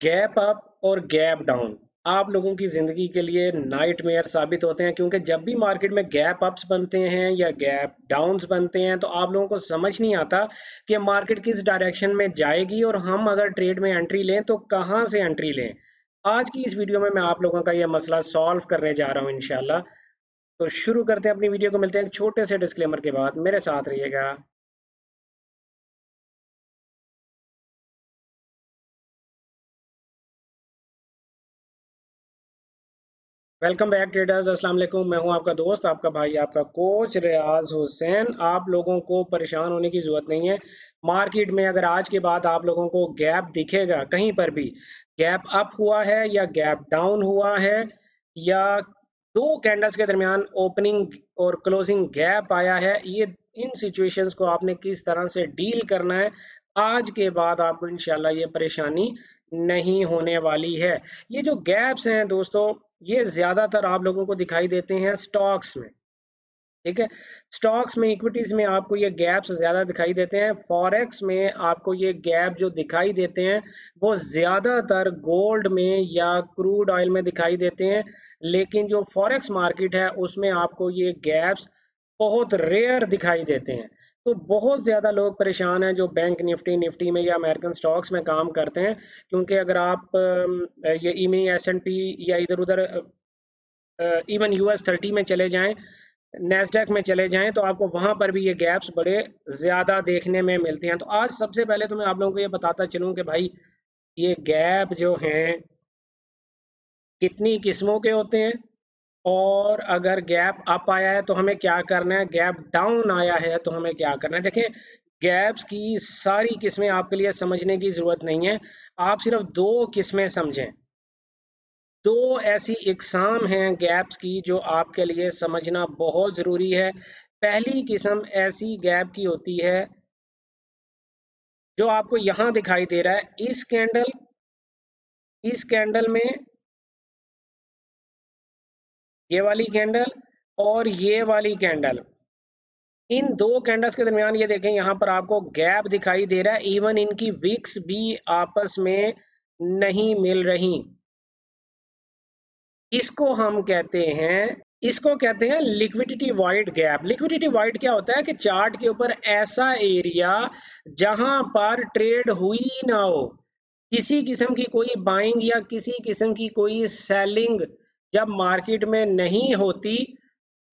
Gap up और gap down आप लोगों की ज़िंदगी के लिए नाइटमेयर साबित होते हैं, क्योंकि जब भी मार्केट में गैप अप्स बनते हैं या गैप डाउन्स बनते हैं तो आप लोगों को समझ नहीं आता कि मार्केट किस डायरेक्शन में जाएगी और हम अगर ट्रेड में एंट्री लें तो कहाँ से एंट्री लें। आज की इस वीडियो में मैं आप लोगों का यह मसला सॉल्व करने जा रहा हूँ इंशाल्लाह। तो शुरू करते हैं अपनी वीडियो को, मिलते हैं एक छोटे से डिस्क्लेमर के बाद, मेरे साथ रहिएगा। वेलकम बैक ट्रेडर्स, अस्सलाम वालेकुम। मैं हूं आपका दोस्त, आपका भाई, आपका कोच रियाज हुसैन। आप लोगों को परेशान होने की ज़रूरत नहीं है। मार्केट में अगर आज के बाद आप लोगों को गैप दिखेगा कहीं पर भी, गैप अप हुआ है या गैप डाउन हुआ है या दो कैंडल्स के दरमियान ओपनिंग और क्लोजिंग गैप आया है, ये इन सिचुएशंस को आपने किस तरह से डील करना है, आज के बाद आपको इंशाल्लाह ये परेशानी नहीं होने वाली है। ये जो गैप्स हैं दोस्तों, ये ज्यादातर आप लोगों को दिखाई देते हैं स्टॉक्स में। ठीक है, स्टॉक्स में, इक्विटीज में आपको ये गैप्स ज्यादा दिखाई देते हैं। फॉरेक्स में आपको ये गैप जो दिखाई देते हैं वो ज्यादातर गोल्ड में या क्रूड ऑयल में दिखाई देते हैं। लेकिन जो फॉरेक्स मार्केट है उसमें आपको ये गैप्स बहुत रेयर दिखाई देते हैं। तो बहुत ज़्यादा लोग परेशान हैं जो बैंक निफ्टी निफ्टी में या अमेरिकन स्टॉक्स में काम करते हैं, क्योंकि अगर आप ये इमनी S&P या इधर उधर इवन US 30 में चले जाएं, नेस्डेक में चले जाएं, तो आपको वहां पर भी ये गैप्स बड़े ज़्यादा देखने में मिलते हैं। तो आज सबसे पहले तो मैं आप लोगों को ये बताता चलूं कि भाई ये गैप जो हैं कितनी किस्मों के होते हैं, और अगर गैप अप आया है तो हमें क्या करना है, गैप डाउन आया है तो हमें क्या करना है। देखें, गैप्स की सारी किस्में आपके लिए समझने की जरूरत नहीं है, आप सिर्फ दो किस्में समझें। दो ऐसी इकसाम हैं गैप्स की जो आपके लिए समझना बहुत ज़रूरी है। पहली किस्म ऐसी गैप की होती है जो आपको यहाँ दिखाई दे रहा है, इस कैंडल में, ये वाली कैंडल और ये वाली कैंडल, इन दो कैंडल्स के दरमियान ये देखें यहाँ पर आपको गैप दिखाई दे रहा है। इवन इनकी विक्स भी आपस में नहीं मिल रही। इसको हम कहते हैं इसको कहते हैं liquidity wide gap. Liquidity wide क्या होता है कि चार्ट के ऊपर ऐसा एरिया जहां पर ट्रेड हुई ना हो, किसी किस्म की कोई बाइंग या किसी किस्म की कोई सेलिंग जब मार्केट में नहीं होती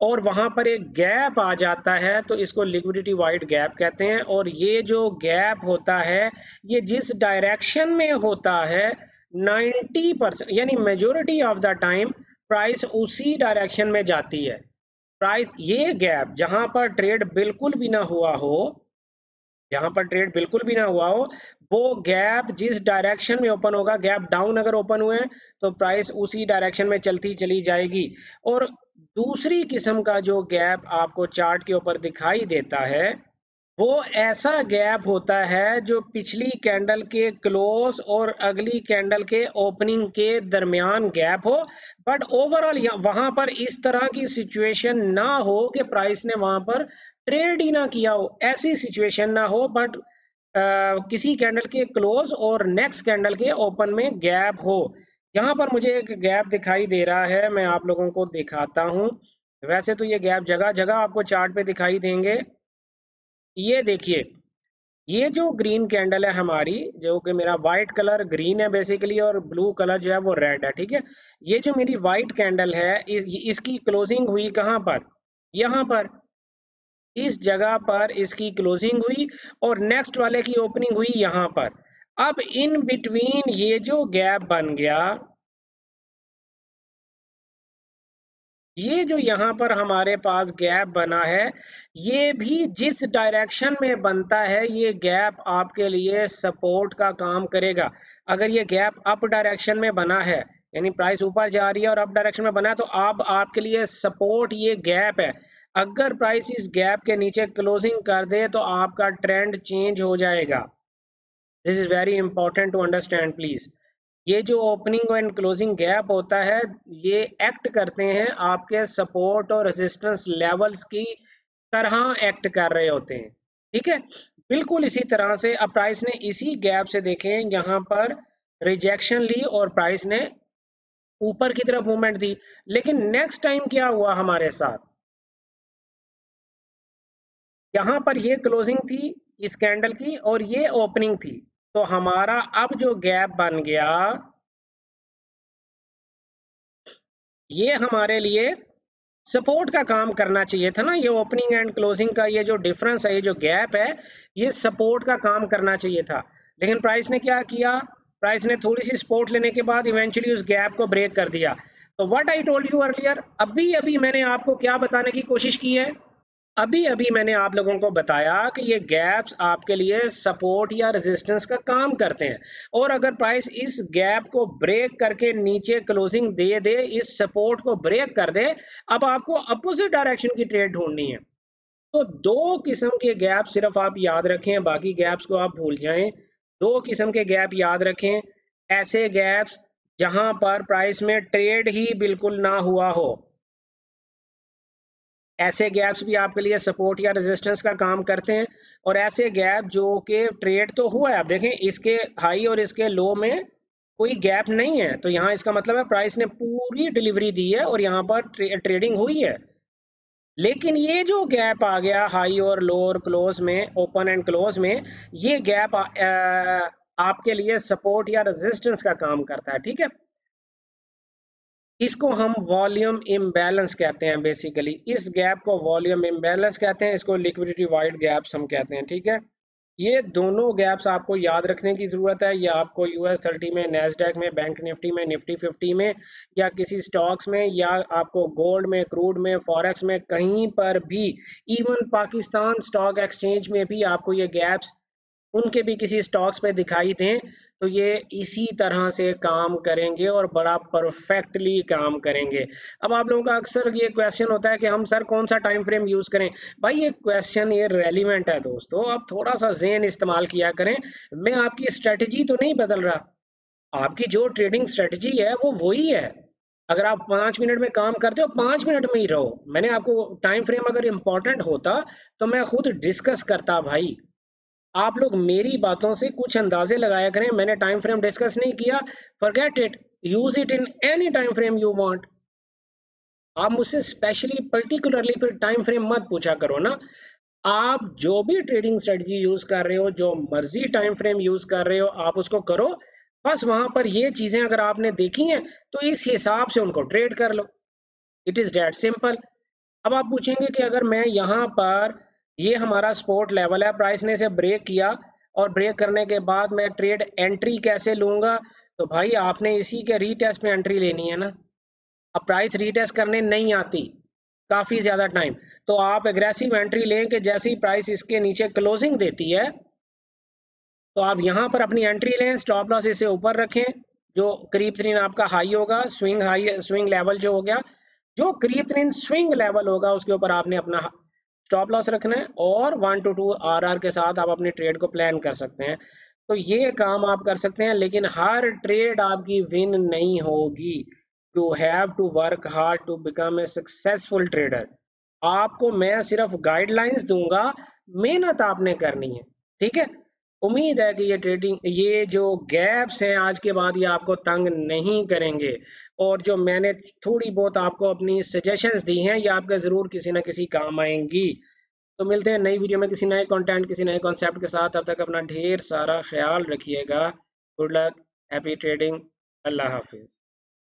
और वहां पर एक गैप आ जाता है, तो इसको लिक्विडिटी वाइड गैप कहते हैं। और ये जो गैप होता है ये जिस डायरेक्शन में होता है, 90% यानी majority of the time price उसी डायरेक्शन में जाती है। प्राइस, ये गैप जहां पर ट्रेड बिल्कुल भी ना हुआ हो, जहां पर ट्रेड बिल्कुल भी ना हुआ हो, वो गैप जिस डायरेक्शन में ओपन होगा, गैप डाउन अगर ओपन हुए तो प्राइस उसी डायरेक्शन में चलती चली जाएगी। और दूसरी किस्म का जो गैप आपको चार्ट के ऊपर दिखाई देता है वो ऐसा गैप होता है जो पिछली कैंडल के क्लोज और अगली कैंडल के ओपनिंग के दरमियान गैप हो, बट ओवरऑल वहां पर इस तरह की सिचुएशन ना हो कि प्राइस ने वहां पर ट्रेड ही ना किया हो, ऐसी सिचुएशन ना हो, बट किसी कैंडल के क्लोज और नेक्स्ट कैंडल के ओपन में गैप हो। यहाँ पर मुझे एक गैप दिखाई दे रहा है, मैं आप लोगों को दिखाता हूँ। वैसे तो ये गैप जगह जगह आपको चार्ट पे दिखाई देंगे। ये देखिए, ये जो ग्रीन कैंडल है हमारी, जो कि मेरा व्हाइट कलर ग्रीन है बेसिकली और ब्लू कलर जो है वो रेड है, ठीक है। ये जो मेरी व्हाइट कैंडल है इसकी क्लोजिंग हुई कहाँ पर, यहाँ पर, इस जगह पर इसकी क्लोजिंग हुई और नेक्स्ट वाले की ओपनिंग हुई यहाँ पर। अब इन बिटवीन ये जो गैप बन गया, ये जो यहाँ पर हमारे पास गैप बना है, ये भी जिस डायरेक्शन में बनता है ये गैप आपके लिए सपोर्ट का काम करेगा। अगर ये गैप अप डायरेक्शन में बना है, यानी प्राइस ऊपर जा रही है और अप डायरेक्शन में बना है, तो अब आपके लिए सपोर्ट ये गैप है। अगर प्राइस इस गैप के नीचे क्लोजिंग कर दे तो आपका ट्रेंड चेंज हो जाएगा। This is very important to understand please. ये जो ओपनिंग एंड क्लोजिंग गैप होता है, ये एक्ट करते हैं आपके सपोर्ट और रेजिस्टेंस लेवल्स की तरह एक्ट कर रहे होते हैं, ठीक है। बिल्कुल इसी तरह से अब प्राइस ने इसी गैप से देखें यहाँ पर रिजेक्शन ली और प्राइस ने ऊपर की तरफ मूवमेंट दी। लेकिन नेक्स्ट टाइम क्या हुआ हमारे साथ, यहां पर ये क्लोजिंग थी इस कैंडल की और ये ओपनिंग थी, तो हमारा अब जो गैप बन गया ये हमारे लिए सपोर्ट का काम करना चाहिए था ना। ये ओपनिंग एंड क्लोजिंग का ये जो डिफरेंस है, ये जो गैप है, ये सपोर्ट का काम करना चाहिए था। लेकिन प्राइस ने क्या किया, प्राइस ने थोड़ी सी सपोर्ट लेने के बाद इवेंचुअली उस गैप को ब्रेक कर दिया। तो what I told you earlier, अभी अभी मैंने आपको क्या बताने की कोशिश की है, अभी अभी मैंने आप लोगों को बताया कि ये गैप्स आपके लिए सपोर्ट या रेजिस्टेंस का काम करते हैं, और अगर प्राइस इस गैप को ब्रेक करके नीचे क्लोजिंग दे दे, इस सपोर्ट को ब्रेक कर दे, अब आपको अपोजिट डायरेक्शन की ट्रेड ढूंढनी है। तो दो किस्म के गैप सिर्फ आप याद रखें, बाकी गैप्स को आप भूल जाएं। दो किस्म के गैप याद रखें, ऐसे गैप्स जहां पर प्राइस में ट्रेड ही बिल्कुल ना हुआ हो, ऐसे गैप्स भी आपके लिए सपोर्ट या रेजिस्टेंस का काम करते हैं। और ऐसे गैप जो कि ट्रेड तो हुआ है, आप देखें इसके हाई और इसके लो में कोई गैप नहीं है, तो यहाँ इसका मतलब है प्राइस ने पूरी डिलीवरी दी है और यहाँ पर ट्रेडिंग हुई है। लेकिन ये जो गैप आ गया हाई और लो और क्लोज में, ओपन एंड क्लोज में, ये गैप आपके लिए सपोर्ट या रेजिस्टेंस का काम करता है, ठीक है। इसको हम वॉल्यूम इम्बैलेंस कहते हैं, बेसिकली इस गैप को वॉल्यूम इम्बैलेंस कहते हैं, इसको लिक्विडिटी वाइड गैप्स हम कहते हैं, ठीक है। ये दोनों गैप्स आपको याद रखने की जरूरत है। ये आपको US 30 में, नैस्डैक में, बैंक निफ्टी में, निफ्टी 50 में, या किसी स्टॉक्स में, या आपको गोल्ड में, क्रूड में, फॉरेक्स में, कहीं पर भी, इवन पाकिस्तान स्टॉक एक्सचेंज में भी आपको ये गैप्स उनके भी किसी स्टॉक्स पे दिखाई दें तो ये इसी तरह से काम करेंगे और बड़ा परफेक्टली काम करेंगे। अब आप लोगों का अक्सर ये क्वेश्चन होता है कि हम सर कौन सा टाइम फ्रेम यूज करें। भाई ये क्वेश्चन ये रेलिवेंट है दोस्तों, आप थोड़ा सा ज़हन इस्तेमाल किया करें। मैं आपकी स्ट्रेटजी तो नहीं बदल रहा, आपकी जो ट्रेडिंग स्ट्रेटजी है वो वही है। अगर आप 5 मिनट में काम करते हो 5 मिनट में ही रहो। मैंने आपको टाइम फ्रेम अगर इंपॉर्टेंट होता तो मैं खुद डिस्कस करता भाई। आप लोग मेरी बातों से कुछ अंदाजे लगाया करें, मैंने टाइम फ्रेम डिस्कस नहीं किया, forget it, use it in any time frame you want. आप मुझसे स्पेशली पर्टिकुलरली फिर टाइम फ्रेम मत पूछा करो ना। आप जो भी ट्रेडिंग स्ट्रेटजी यूज कर रहे हो, जो मर्जी टाइम फ्रेम यूज कर रहे हो, आप उसको करो। बस वहां पर ये चीजें अगर आपने देखी हैं तो इस हिसाब से उनको ट्रेड कर लो, इट इज दैट सिंपल। अब आप पूछेंगे कि अगर मैं यहाँ पर, ये हमारा सपोर्ट लेवल है, प्राइस ने इसे ब्रेक किया और ब्रेक करने के बाद मैं ट्रेड एंट्री कैसे लूंगा, तो भाई आपने इसी के रीटेस्ट पे एंट्री लेनी है ना। अब प्राइस रीटेस्ट करने नहीं आती काफी ज्यादा टाइम, तो आप एग्रेसिव एंट्री लें कि जैसे ही प्राइस इसके नीचे क्लोजिंग देती है तो आप यहाँ पर अपनी एंट्री लें, स्टॉप लॉस इसे ऊपर रखें, जो करीब तरीन आपका हाई होगा, स्विंग हाई, स्विंग लेवल जो हो गया, जो करीब तरीन स्विंग लेवल होगा उसके ऊपर आपने अपना स्टॉप लॉस रखना है, और 1 to 2 RR के साथ आप अपनी ट्रेड को प्लान कर सकते हैं। तो ये काम आप कर सकते हैं, लेकिन हर ट्रेड आपकी विन नहीं होगी। You have to work hard to become a successful trader. आपको मैं सिर्फ गाइडलाइंस दूंगा, मेहनत आपने करनी है, ठीक है। उम्मीद है कि ये ट्रेडिंग, ये जो गैप्स हैं आज के बाद ये आपको तंग नहीं करेंगे, और जो मैंने थोड़ी बहुत आपको अपनी सजेशंस दी हैं ये आपके ज़रूर किसी ना किसी काम आएंगी। तो मिलते हैं नई वीडियो में किसी नए कंटेंट, किसी नए कॉन्सेप्ट के साथ। तब तक अपना ढेर सारा ख्याल रखिएगा। गुड लक, हैप्पी ट्रेडिंग, अल्लाह हाफिज़।